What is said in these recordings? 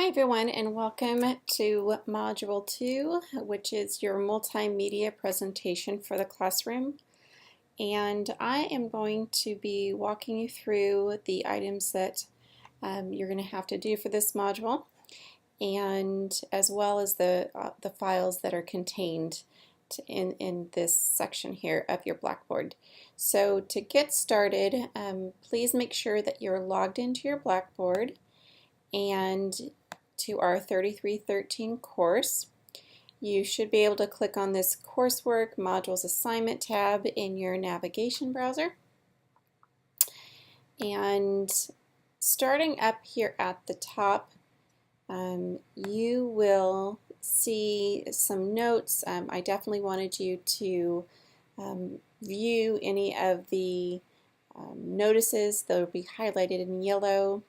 Hi everyone, and welcome to Module 2, which is your multimedia presentation for the classroom. And I am going to be walking you through the items that you're going to have to do for this module, and as well as the files that are contained in this section here of your Blackboard. So to get started, please make sure that you're logged into your Blackboard and to our 3313 course. You should be able to click on this Coursework Modules Assignment tab in your navigation browser. And starting up here at the top, you will see some notes. I definitely wanted you to view any of the notices that will be highlighted in yellow.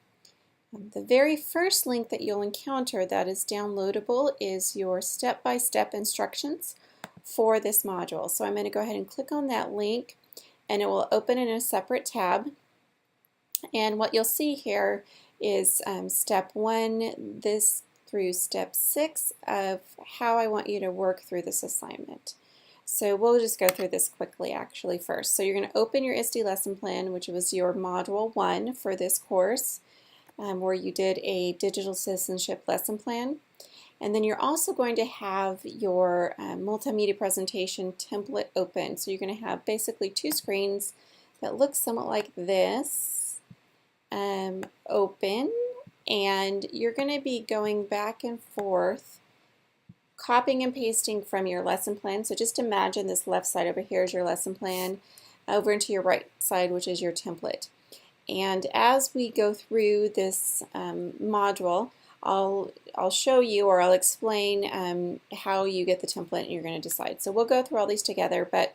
The very first link that you'll encounter that is downloadable is your step-by-step instructions for this module. So I'm going to go ahead and click on that link, and it will open in a separate tab. And what you'll see here is step 1 this through step 6 of how I want you to work through this assignment. So we'll just go through this quickly actually first. So you're going to open your ISTE lesson plan, which was your module 1 for this course. Where you did a digital citizenship lesson plan. And then you're also going to have your multimedia presentation template open. So you're going to have basically two screens that look somewhat like this open, and you're going to be going back and forth copying and pasting from your lesson plan. So just imagine this left side over here is your lesson plan, over into your right side, which is your template. And as we go through this module, I'll show you, or I'll explain how you get the template and you're going to decide. So we'll go through all these together, but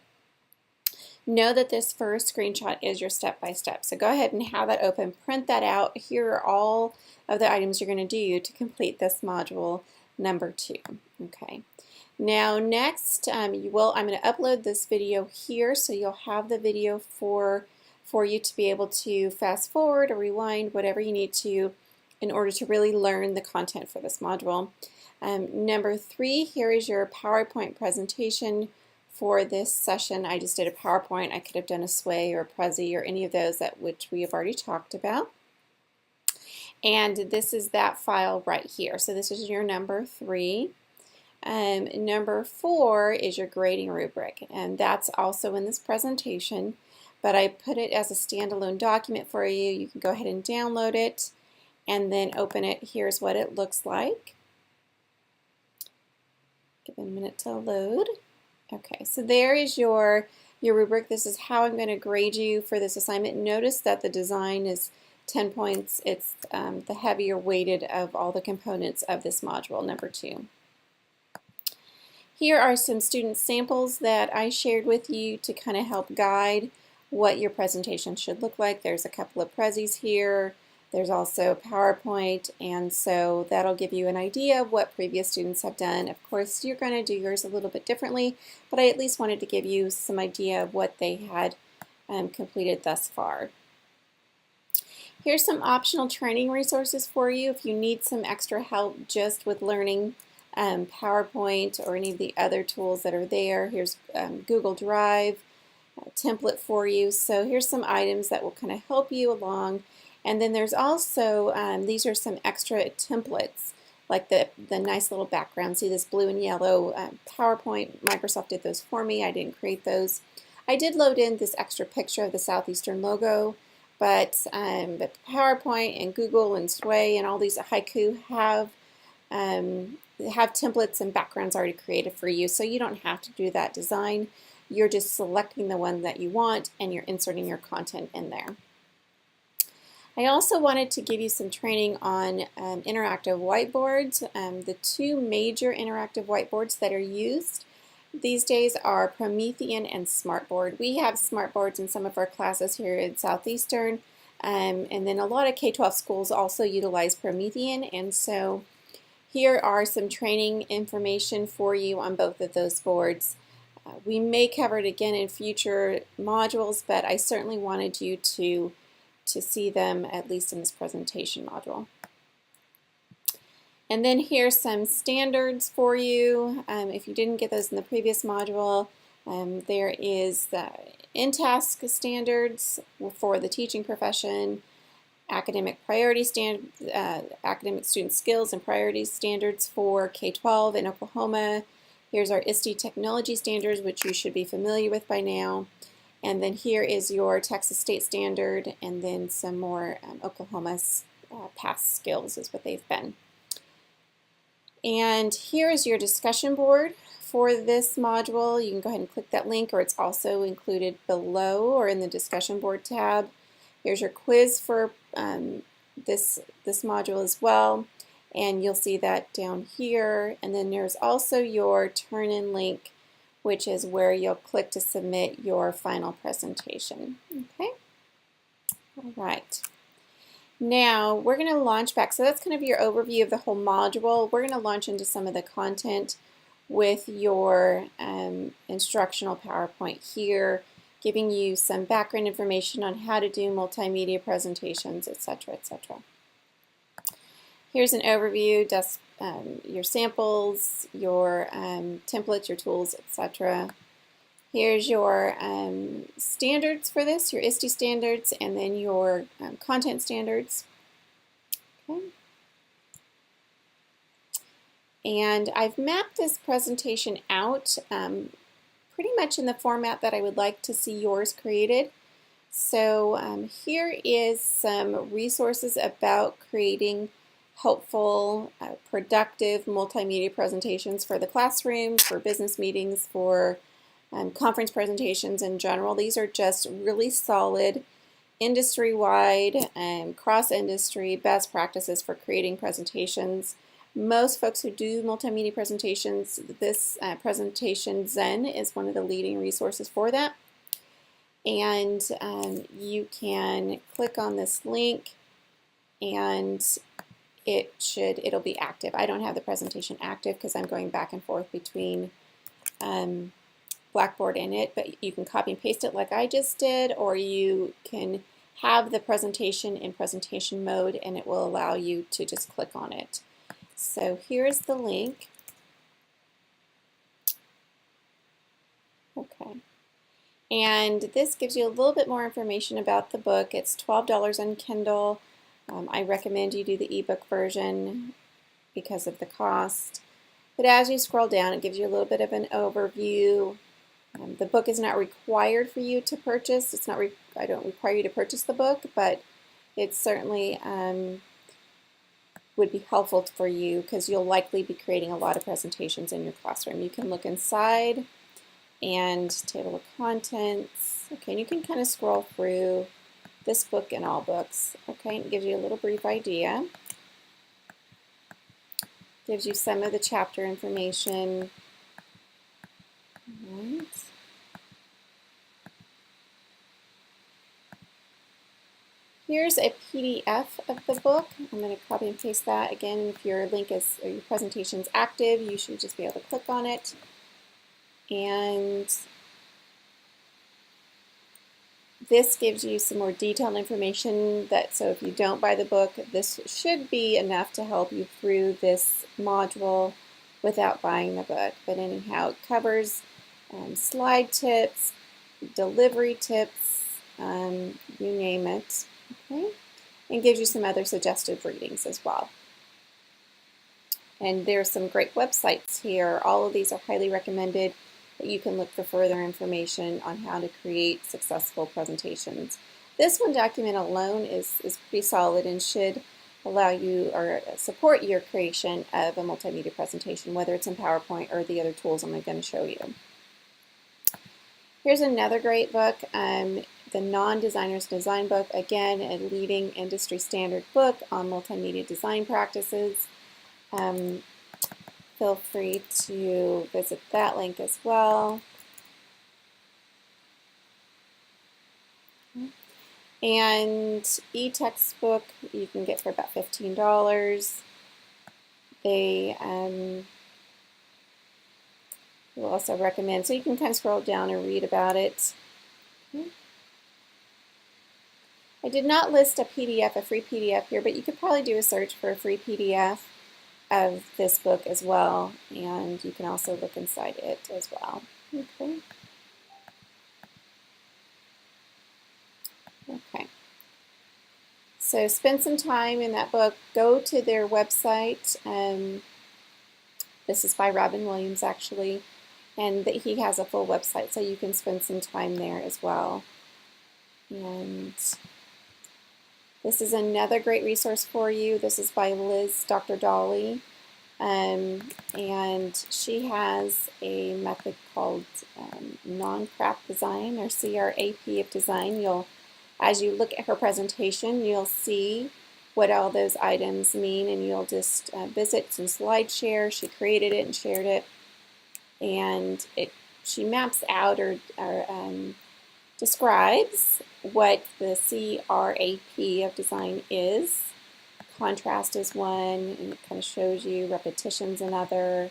know that this first screenshot is your step-by-step. So go ahead and have that open, print that out. Here are all of the items you're going to do to complete this module number 2. Okay. Now next, I'm going to upload this video here, so you'll have the video for you to be able to fast forward or rewind, whatever you need to, in order to really learn the content for this module. Number 3, here is your PowerPoint presentation for this session. I just did a PowerPoint. I could have done a Sway or a Prezi or any of those which we have already talked about. And this is that file right here. So this is your number 3. Number 4 is your grading rubric, and that's also in this presentation. But I put it as a standalone document for you. You can go ahead and download it and then open it. Here's what it looks like. Give it a minute to load. Okay, so there is your rubric. This is how I'm going to grade you for this assignment. Notice that the design is 10 points. It's the heavier weighted of all the components of this module, number 2. Here are some student samples that I shared with you to kind of help guide what your presentation should look like. There's a couple of Prezis here. There's also PowerPoint, and so that'll give you an idea of what previous students have done. Of course, you're going to do yours a little bit differently, but I at least wanted to give you some idea of what they had completed thus far. Here's some optional training resources for you if you need some extra help just with learning PowerPoint or any of the other tools that are there. Here's Google Drive, template for you. So here's some items that will kind of help you along. And then there's also, these are some extra templates, like the nice little background. See this blue and yellow PowerPoint? Microsoft did those for me. I didn't create those. I did load in this extra picture of the Southeastern logo, but PowerPoint and Google and Sway and all these Haiku have templates and backgrounds already created for you, so you don't have to do that design. You're just selecting the one that you want and you're inserting your content in there. I also wanted to give you some training on interactive whiteboards. The two major interactive whiteboards that are used these days are Promethean and Smartboard. We have Smartboards in some of our classes here at Southeastern, and then a lot of K-12 schools also utilize Promethean, and so here are some training information for you on both of those boards. We may cover it again in future modules, but I certainly wanted you to see them at least in this presentation module. And then here's some standards for you. If you didn't get those in the previous module, there is the in-task standards for the teaching profession, academic student skills and priorities standards for K-12 in Oklahoma. Here's our ISTE technology standards, which you should be familiar with by now. And then here is your Texas state standard, and then some more Oklahoma's past skills is what they've been. And here is your discussion board for this module. You can go ahead and click that link, or it's also included below or in the discussion board tab. Here's your quiz for this module as well, and you'll see that down here. And then there's also your turn-in link, which is where you'll click to submit your final presentation. Okay? All right. Now we're going to launch back. So that's kind of your overview of the whole module. We're going to launch into some of the content with your instructional PowerPoint here, giving you some background information on how to do multimedia presentations, etc., etc. Here's an overview, your samples, your templates, your tools, etc. Here's your standards for this, your ISTE standards, and then your content standards. Okay. And I've mapped this presentation out pretty much in the format that I would like to see yours created. So here is some resources about creating helpful, productive multimedia presentations for the classroom, for business meetings, for conference presentations in general. These are just really solid, industry-wide, cross-industry best practices for creating presentations. Most folks who do multimedia presentations, this presentation Zen is one of the leading resources for that. And you can click on this link and it'll be active. I don't have the presentation active because I'm going back and forth between Blackboard and it, but you can copy and paste it like I just did, or you can have the presentation in presentation mode and it will allow you to just click on it. So here's the link. Okay. And this gives you a little bit more information about the book. It's $12 on Kindle. I recommend you do the ebook version because of the cost. But as you scroll down, it gives you a little bit of an overview. The book is not required for you to purchase. I don't require you to purchase the book, but it certainly would be helpful for you because you'll likely be creating a lot of presentations in your classroom. You can look inside and table of contents. Okay, and you can kind of scroll through this book and all books. Okay, it gives you a little brief idea. Gives you some of the chapter information. All right. Here's a PDF of the book. I'm going to copy and paste that. Again, if your link is, or your presentation is active, you should just be able to click on it. And this gives you some more detailed information so if you don't buy the book, this should be enough to help you through this module without buying the book. But anyhow, it covers slide tips, delivery tips, you name it. Okay, and gives you some other suggested readings as well. And there's some great websites here. All of these are highly recommended that you can look for further information on how to create successful presentations. This one document alone is pretty solid and should allow you or support your creation of a multimedia presentation, whether it's in PowerPoint or the other tools I'm going to show you. Here's another great book, the Non-Designer's Design Book. Again, a leading industry standard book on multimedia design practices. Feel free to visit that link as well. And e-textbook you can get for about $15. They will also recommend, so you can kind of scroll down and read about it. I did not list a PDF, a free PDF here, but you could probably do a search for a free PDF. of this book as well, and you can also look inside it as well. Okay. Okay. So spend some time in that book. Go to their website. This is by Robin Williams, actually, and he has a full website, so you can spend some time there as well. And this is another great resource for you. This is by Dr. Dolly, and she has a method called non-crap design, or CRAP of design. As you look at her presentation, you'll see what all those items mean, and you'll just visit some SlideShare. She created it and shared it, and she maps out or describes what the CRAP of design is. Contrast is one, and it kind of shows you repetitions another.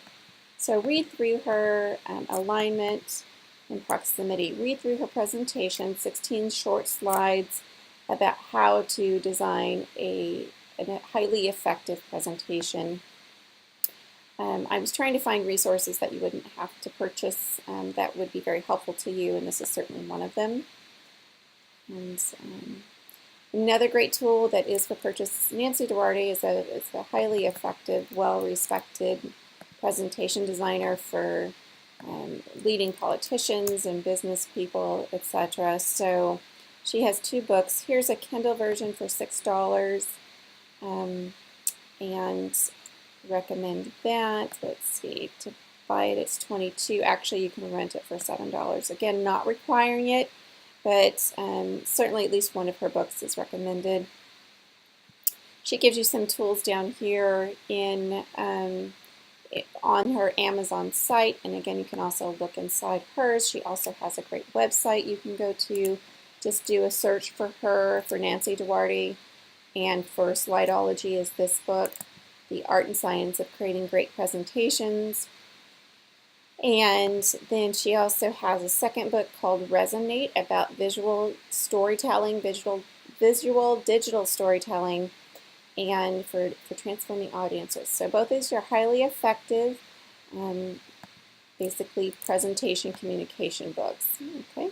So read through her alignment and proximity. Read through her presentation, 16 short slides about how to design a highly effective presentation. I was trying to find resources that you wouldn't have to purchase that would be very helpful to you, and this is certainly one of them. And another great tool that is for purchase, Nancy Duarte is a highly effective, well-respected presentation designer for leading politicians and business people, etc. So she has 2 books. Here's a Kindle version for $6, and recommend that. Let's see, to buy it it's $22. Actually, you can rent it for $7. Again, not requiring it, but certainly at least one of her books is recommended. She gives you some tools down here on her Amazon site, and again, you can also look inside hers. She also has a great website you can go to. Just do a search for her, for Nancy Duarte, and for Slideology is this book, The Art and Science of Creating Great Presentations. And then she also has a second book called Resonate about visual storytelling, visual digital storytelling, and for transforming audiences. So both of these are highly effective, basically presentation communication books. Okay.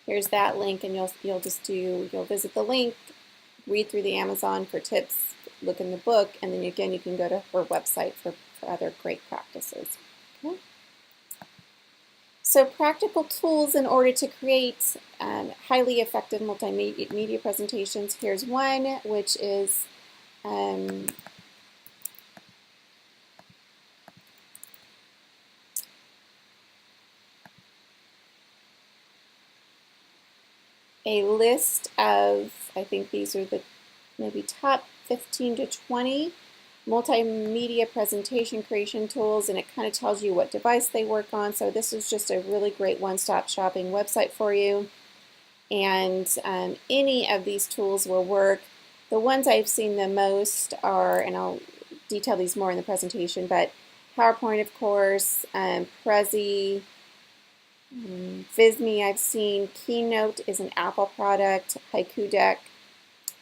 Here's that link, and you'll visit the link, read through the Amazon for tips, look in the book, and then again you can go to her website for other great practices. Okay. So practical tools in order to create highly effective multimedia presentations. Here's one, which is a list of, I think these are the maybe top 15 to 20 multimedia presentation creation tools, and it kind of tells you what device they work on. So this is just a really great one-stop shopping website for you, and any of these tools will work. The ones I've seen the most are, and I'll detail these more in the presentation, but PowerPoint, of course, Prezi, Visme I've seen, Keynote is an Apple product, Haiku Deck,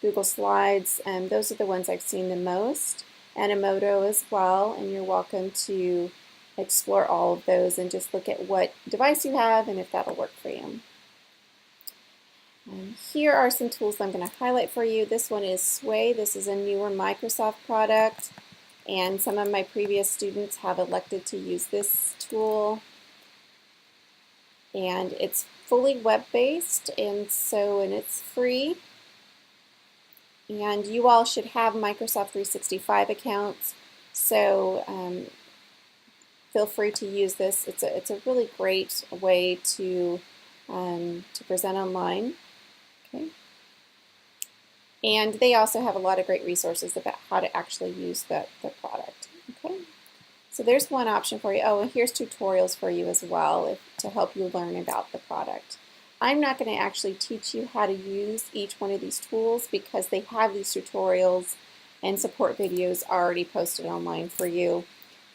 Google Slides, those are the ones I've seen the most. Animoto as well, and you're welcome to explore all of those and just look at what device you have and if that'll work for you. Here are some tools I'm going to highlight for you. This one is Sway. This is a newer Microsoft product, and some of my previous students have elected to use this tool. And it's fully web-based, and it's free. And you all should have Microsoft 365 accounts, so feel free to use this. It's a really great way to present online. Okay. And they also have a lot of great resources about how to actually use the product. Okay. So there's one option for you. Oh, and here's tutorials for you as well to help you learn about the product. I'm not going to actually teach you how to use each one of these tools because they have these tutorials and support videos already posted online for you,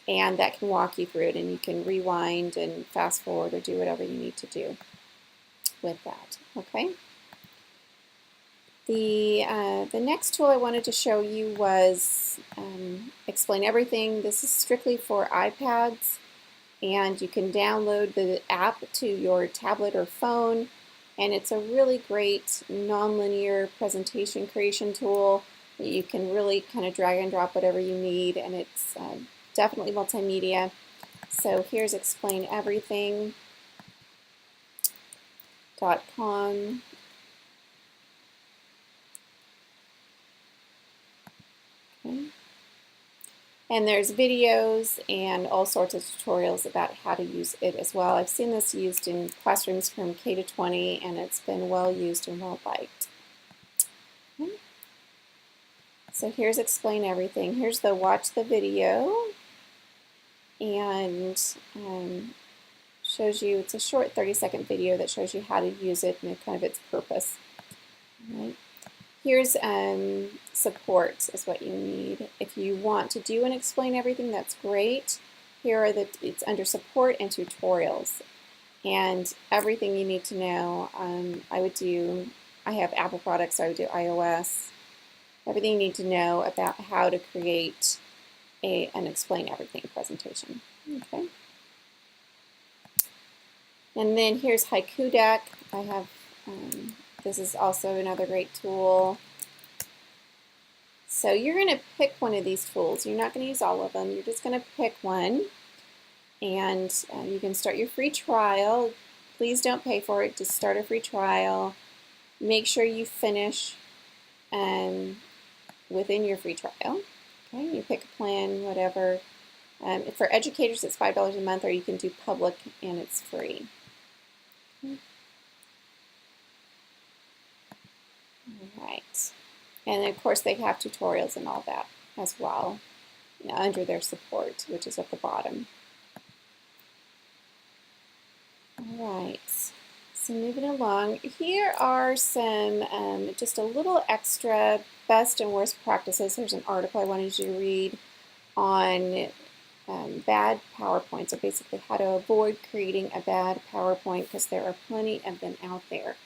and that can walk you through it, and you can rewind and fast forward or do whatever you need to do with that. Okay? The next tool I wanted to show you was Explain Everything. This is strictly for iPads, and you can download the app to your tablet or phone, and it's a really great nonlinear presentation creation tool that you can really kind of drag and drop whatever you need, and it's definitely multimedia. So here's explaineverything.com. Okay. And there's videos and all sorts of tutorials about how to use it as well. I've seen this used in classrooms from K to 20, and it's been well used and well liked. Okay. So here's Explain Everything. Here's the watch the video, and shows you, it's a short 30-second video that shows you how to use it and kind of its purpose. All right. Here's support is what you need. If you want to do and explain everything, that's great. Here are it's under support and tutorials. And everything you need to know, I have Apple products, so I would do iOS. Everything you need to know about how to create an explain everything presentation. Okay. And then here's Haiku Deck. I have this is also another great tool. So you're going to pick one of these tools. You're not going to use all of them. You're just going to pick one, and you can start your free trial. Please don't pay for it. Just start a free trial. Make sure you finish within your free trial. Okay, you pick a plan, whatever. For educators, it's $5 a month, or you can do public and it's free. Okay. All right. And of course, they have tutorials and all that as well, under their support, which is at the bottom. All right, so moving along, here are some just a little extra best and worst practices. There's an article I wanted you to read on bad PowerPoints, so basically how to avoid creating a bad PowerPoint, because there are plenty of them out there.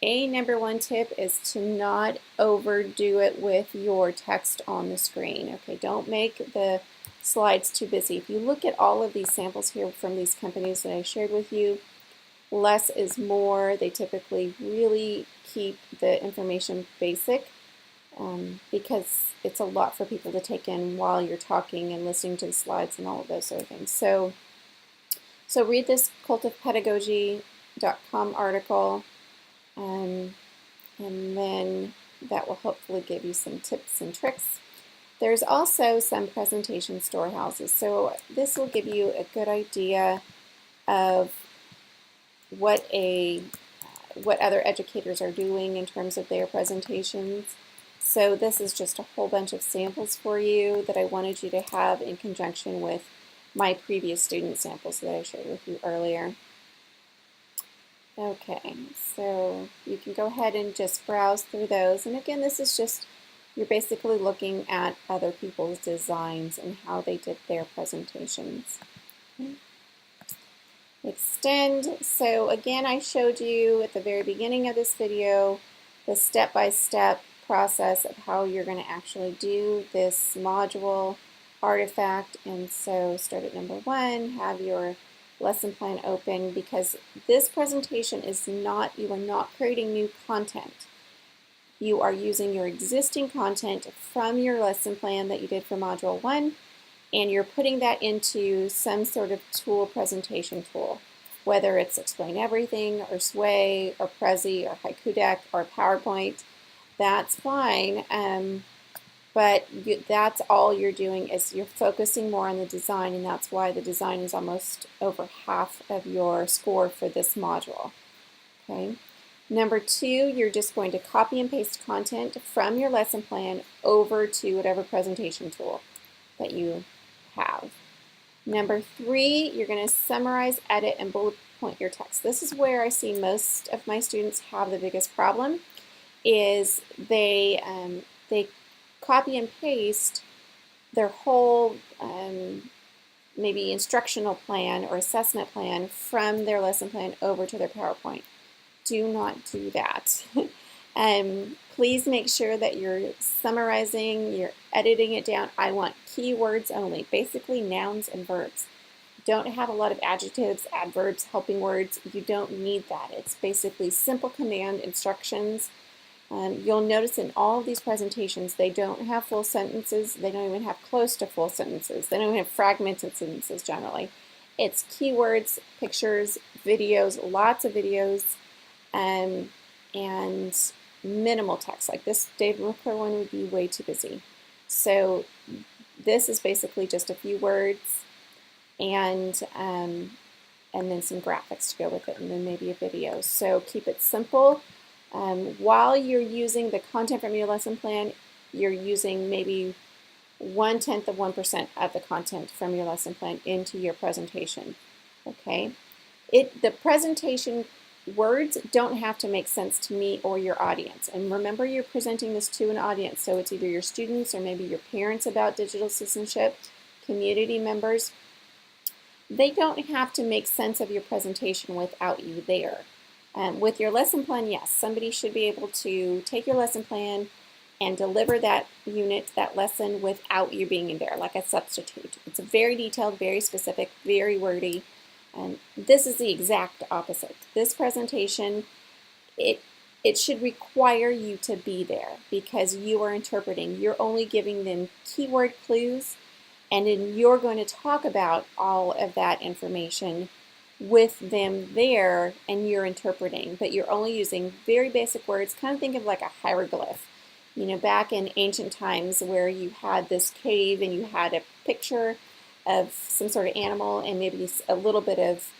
Number one tip is to not overdo it with your text on the screen. Okay, don't make the slides too busy. If you look at all of these samples here from these companies that I shared with you, less is more. They typically really keep the information basic because it's a lot for people to take in while you're talking and listening to the slides and all of those sort of things. So read this cultofpedagogy.com article. And then that will hopefully give you some tips and tricks. There's also some presentation storehouses, so this will give you a good idea of what other educators are doing in terms of their presentations. So this is just a whole bunch of samples for you that I wanted you to have in conjunction with my previous student samples that I shared with you earlier. Okay, so you can go ahead and just browse through those. And again, this is just, you're basically looking at other people's designs and how they did their presentations. Okay. Extend. So again, I showed you at the very beginning of this video the step-by-step process of how you're going to actually do this module artifact. And so start at number 1, have your lesson plan open, because this presentation is not, you are not creating new content. You are using your existing content from your lesson plan that you did for Module 1, and you're putting that into some sort of tool, presentation tool, whether it's Explain Everything or Sway or Prezi or Haiku Deck or PowerPoint. That's fine. But that's all you're doing, is you're focusing more on the design, and that's why the design is almost over half of your score for this module. Okay. Number 2, you're just going to copy and paste content from your lesson plan over to whatever presentation tool that you have. Number 3, you're going to summarize, edit, and bullet point your text. This is where I see most of my students have the biggest problem, is they copy and paste their whole maybe instructional plan or assessment plan from their lesson plan over to their PowerPoint. Do not do that. Please make sure that you're summarizing, you're editing it down. I want keywords only, basically nouns and verbs. Don't have a lot of adjectives, adverbs, helping words. You don't need that. It's basically simple command instructions. You'll notice in all of these presentations, they don't have full sentences. They don't even have close to full sentences. They don't even have fragmented sentences generally. It's keywords, pictures, videos, lots of videos, and minimal text. Like this David McClure one would be way too busy. So this is basically just a few words and then some graphics to go with it, and then maybe a video. So keep it simple. While you're using the content from your lesson plan, you're using maybe 1/10 of 1% of the content from your lesson plan into your presentation. Okay? The presentation words don't have to make sense to me or your audience. And remember, you're presenting this to an audience, so it's either your students or maybe your parents about digital citizenship, community members. They don't have to make sense of your presentation without you there. With your lesson plan, yes, somebody should be able to take your lesson plan and deliver that unit, that lesson, without you being in there, like a substitute. It's very detailed, very specific, very wordy. This is the exact opposite. This presentation, it should require you to be there because you are interpreting. You're only giving them keyword clues, and then you're going to talk about all of that information with them there, and you're interpreting, but you're only using very basic words. Kind of think of like a hieroglyph. You know, back in ancient times where you had this cave and you had a picture of some sort of animal and maybe a little bit of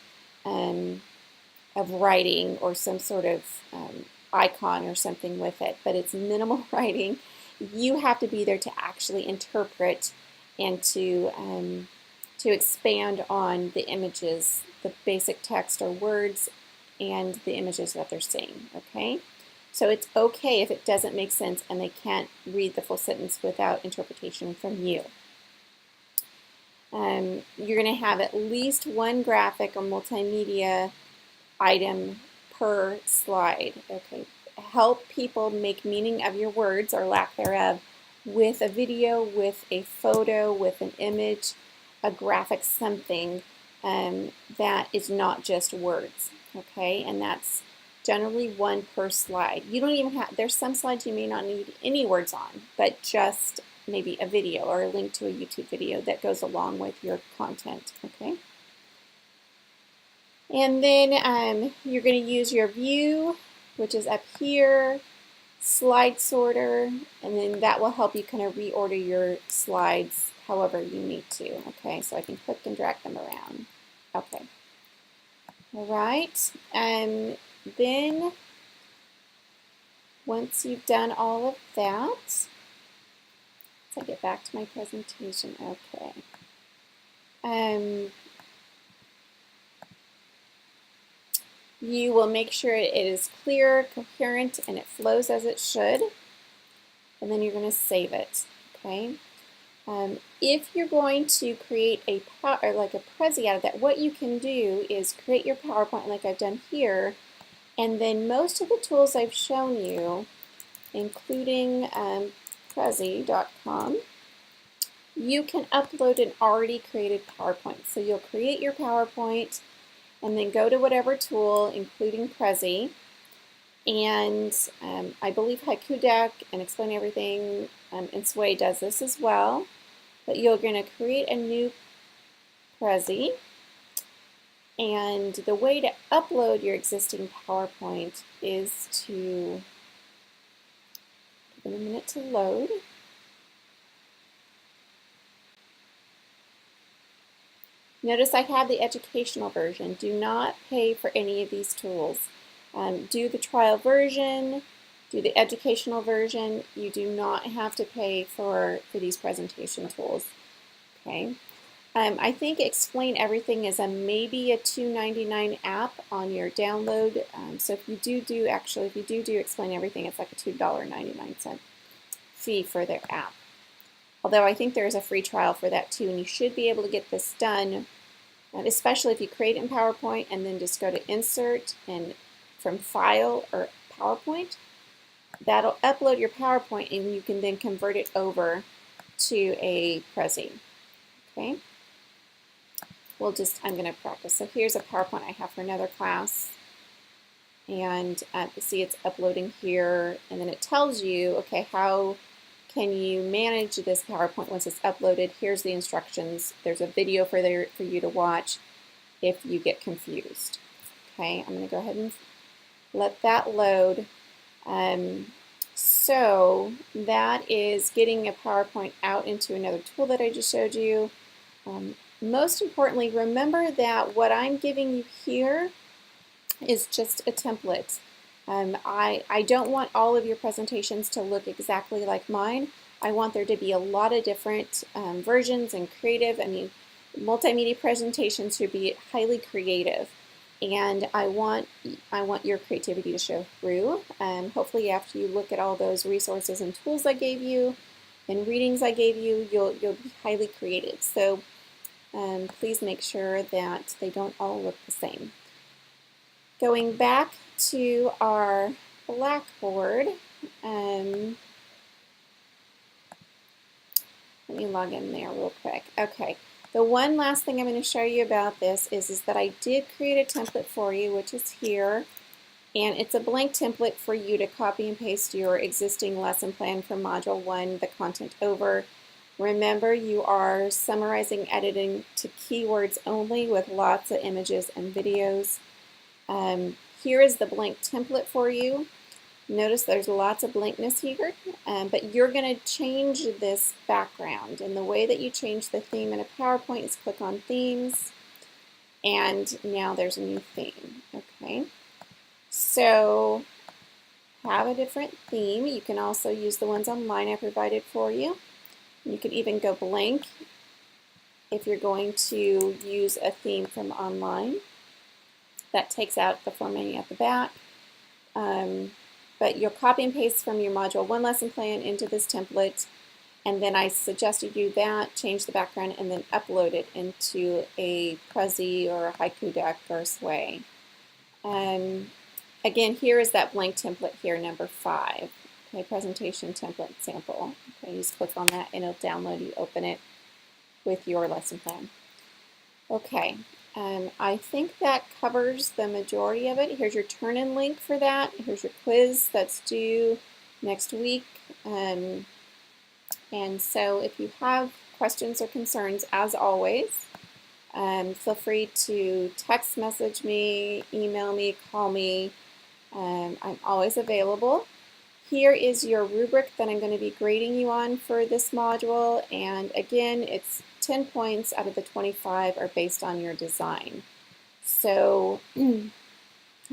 writing or some sort of icon or something with it, but it's minimal writing. You have to be there to actually interpret and to expand on the images, the basic text or words, and the images that they're seeing, okay? So it's okay if it doesn't make sense and they can't read the full sentence without interpretation from you. You're going to have at least one graphic or multimedia item per slide, okay? Help people make meaning of your words or lack thereof with a video, with a photo, with an image, a graphic, something that is not just words, okay? And that's generally one per slide. You don't even have, there's some slides you may not need any words on, but just maybe a video or a link to a YouTube video that goes along with your content, okay? And then you're going to use your view, which is up here, slide sorter, and then that will help you kind of reorder your slides however you need to. Okay, so I can click and drag them around. Okay. All right, and then once you've done all of that, let's get back to my presentation. Okay. You will make sure it is clear, coherent, and it flows as it should. And then you're going to save it. Okay. If you're going to create a Prezi out of that, what you can do is create your PowerPoint like I've done here, and then most of the tools I've shown you, including Prezi.com, you can upload an already created PowerPoint. So you'll create your PowerPoint and then go to whatever tool, including Prezi, and I believe Haiku Deck and Explain Everything and Sway does this as well. But you're going to create a new Prezi, and the way to upload your existing PowerPoint is to give it a minute to load. Notice I have the educational version. Do not pay for any of these tools. Do the trial version, do the educational version. You do not have to pay for these presentation tools. Okay. I think Explain Everything is maybe a $2.99 app on your download. So if you do Explain Everything, it's like a $2.99 fee for their app. Although I think there's a free trial for that too, and you should be able to get this done, especially if you create it in PowerPoint and then just go to Insert and from File or PowerPoint, that'll upload your PowerPoint and you can then convert it over to a Prezi. Okay? I'm going to practice. So here's a PowerPoint I have for another class. And see it's uploading here. And then it tells you, okay, how can you manage this PowerPoint once it's uploaded? Here's the instructions. There's a video for you to watch if you get confused. Okay, I'm going to go ahead and let that load. So that is getting a PowerPoint out into another tool that I just showed you. Most importantly, remember that what I'm giving you here is just a template. I don't want all of your presentations to look exactly like mine. I want there to be a lot of different versions and creative. I mean, multimedia presentations should be highly creative. And I want your creativity to show through. Hopefully after you look at all those resources and tools I gave you and readings I gave you, you'll be highly creative. So please make sure that they don't all look the same. Going back to our Blackboard, let me log in there real quick. Okay, the one last thing I'm going to show you about this is that I did create a template for you, which is here, and it's a blank template for you to copy and paste your existing lesson plan for Module 1, the content over. Remember, you are summarizing, editing to keywords only with lots of images and videos. Here is the blank template for you. Notice there's lots of blankness here, but you're going to change this background. And the way that you change the theme in a PowerPoint is click on Themes, and now there's a new theme. Okay, so have a different theme. You can also use the ones online I provided for you. You could even go blank if you're going to use a theme from online. That takes out the formatting at the back. But you'll copy and paste from your Module 1 lesson plan into this template, and then I suggest you do that, change the background, and then upload it into a Prezi or a Haiku deck or Sway. Again, here is that blank template here, number 5. Okay, presentation template sample. Okay, you just click on that and it'll download. You open it with your lesson plan. Okay, I think that covers the majority of it. Here's your turn-in link for that. Here's your quiz that's due next week. And so if you have questions or concerns, as always, feel free to text message me, email me, call me. I'm always available. Here is your rubric that I'm going to be grading you on for this module, and again, it's 10 points out of the 25 are based on your design. So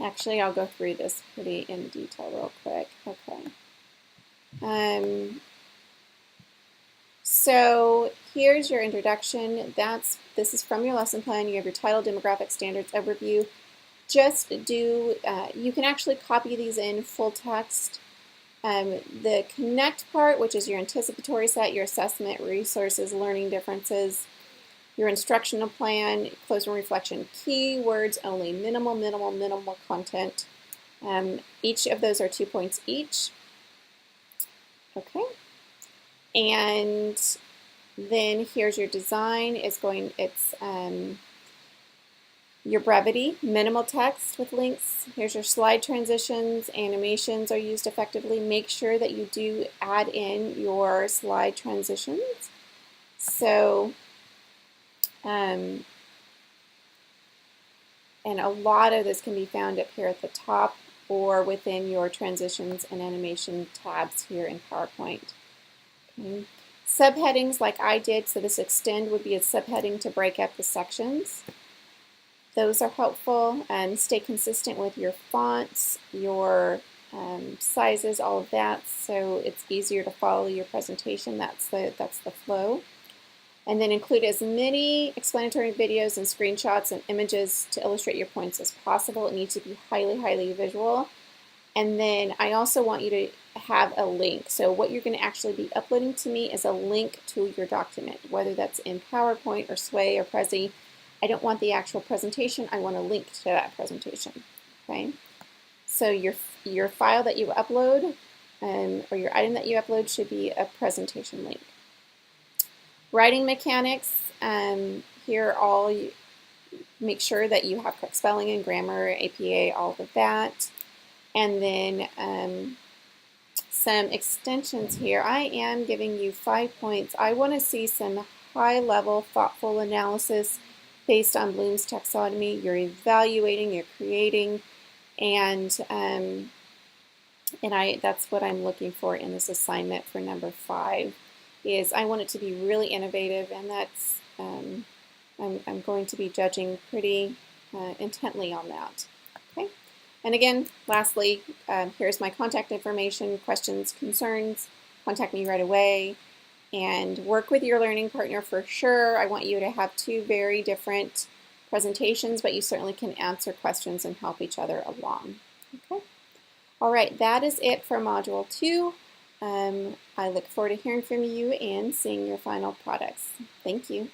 actually I'll go through this pretty in detail real quick. Okay. So here's your introduction. This is from your lesson plan. You have your title, demographic, standards, overview. Just do, you can actually copy these in full text. The connect part, which is your anticipatory set, your assessment, resources, learning differences, your instructional plan, closing reflection, keywords only, minimal content. Each of those are 2 points each. Okay. And then here's your design. It's your brevity, minimal text with links. Here's your slide transitions, animations are used effectively. Make sure that you do add in your slide transitions. So, and a lot of this can be found up here at the top or within your transitions and animation tabs here in PowerPoint. Okay. Subheadings like I did, so this extend would be a subheading to break up the sections. Those are helpful, and stay consistent with your fonts, your sizes, all of that, so it's easier to follow your presentation. That's the flow. And then include as many explanatory videos and screenshots and images to illustrate your points as possible. It needs to be highly visual. And then I also want you to have a link. So what you're going to actually be uploading to me is a link to your document, whether that's in PowerPoint or Sway or Prezi. I don't want the actual presentation, I want a link to that presentation. Okay? So your file that you upload or your item that you upload should be a presentation link. Writing mechanics, here all you make sure that you have correct spelling and grammar, APA, all of that. And then some extensions here. I am giving you 5 points. I want to see some high-level, thoughtful analysis based on Bloom's taxonomy. You're evaluating, you're creating, and that's what I'm looking for in this assignment for number 5. Is I want it to be really innovative, and that's I'm going to be judging pretty intently on that. Okay. And again, lastly, here's my contact information, questions, concerns, contact me right away, and work with your learning partner for sure. I want you to have 2 very different presentations, but you certainly can answer questions and help each other along. Okay. All right, that is it for Module 2. I look forward to hearing from you and seeing your final products. Thank you.